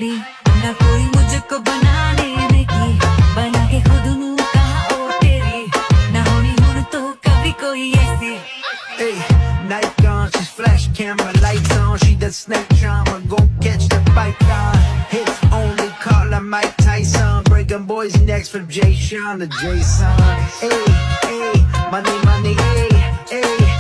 घड़ी ना कोई मुझको बनाने में की बना के खुद नू कहा ओ तेरी ना होनी हुन तो कभी कोई ऐसी Hey, night gone, she's flash camera lights on. She does snake charmer, go catch the python. Hits only call her Mike Tyson. Breaking boys' necks from Jay Sean to Jason. Hey, hey, money, money, hey, hey.